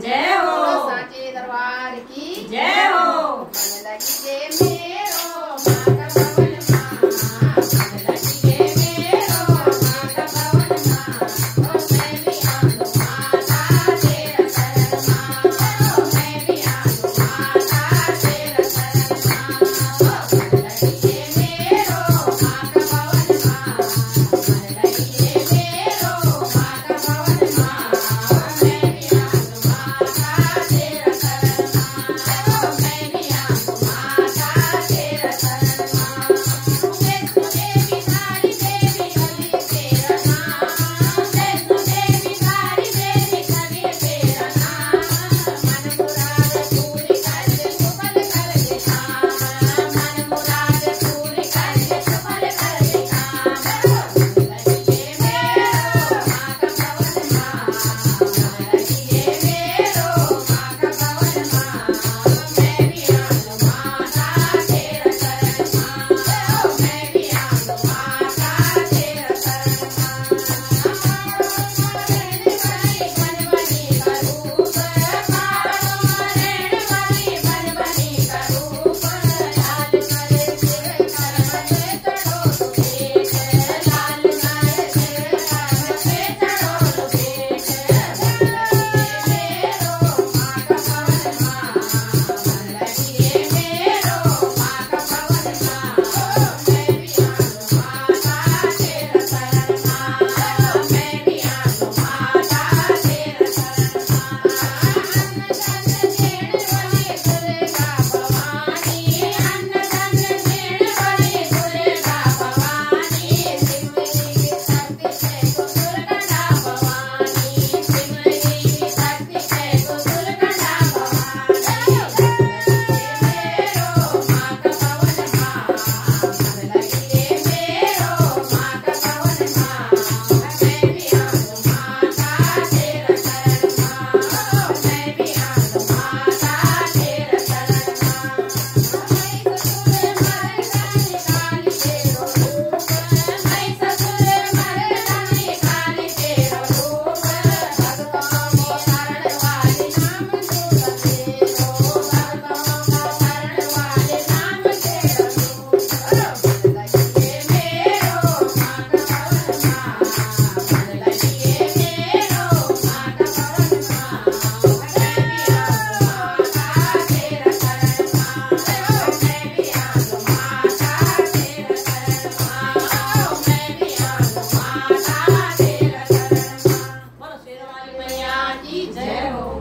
जय हो। साचे दरबार की जय हो। मन लगी के मेरो माँ का भवन माँ, मन लगी के मेरो माँ का भवन माँ, ओ मैं भी आलू माता तेरा शरण माँ, ओ मैं भी आलू माता तेरा शरण माँ, ओ मन लगी के मेरो माँ का भवन माँ, मन लगी के मेरो माँ का भवन माँ, मैं भी आलू माता तेरा शरण माँ, ओ मैं भी आलू माता तेरा शरण माँ। वैष्णो देवी धारी देवी कभी तेरा नाम, वैष्णो देवी धारी देवी कभी तेरा नाम, मन मुराद पूरी कर दे सुफल कर दे काम, मन मुराद पूरी कर दे सुफल कर दे काम, मन लगी मेरो माँ का भवन माँ, मन लगी मेरो माँ का भवन माँ, मैं भी आलू माता तेरा शरण माँ, मैं भी आलू माता तेरा शरण माँ। रेण बनी बन बनी का रूप, मारो रेण बनी बन बनी का रूप, लाल करे सिर कर पे चढ़ो भेंट, लाल करे सिर कर पे चढ़ो भेंट, मेरो माँ का भवन माँ, मन लगी मेरो माँ का भवन माँ, मैं भी आलू माता तेरा शरण माँ, मैं भी आलू माता तेरा शरण माँ। अन्न धन देण वाली दुर्गा भवानी, अन्न धन देण वाली दुर्गा भवानी, सिमरी की शक्ति है तो दुर्गा भवानी, सिमरी की शक्ति है तो दुर्गा भवानी, मेरो माँ का भवन माँ, मन लगी मेरो माँ का भवन माँ, मैं भी आलू माता तेरा शरण माँ, मैं भी आलू माता तेरा शरण माँ। मैं ससुर मर्दानी काली तेरो रूप, मैं ससुर मर्दानी काली तेरो रूप, भक्तों को शरण वाले नाम तेरा तेरो, भक्तों को शरण वाले नाम तेरा रूप, मन लगी मेरो माँ का भवन माँ, मन लगी मेरो माँ का भवन माँ, मैं भी आलू माता तेरा शरण माँ, मैं भी आलू माता तेरा शरण माँ, मैं भी आलू माता तेरा शरण माँ। बोलो शेरवाली मैया की जय हो।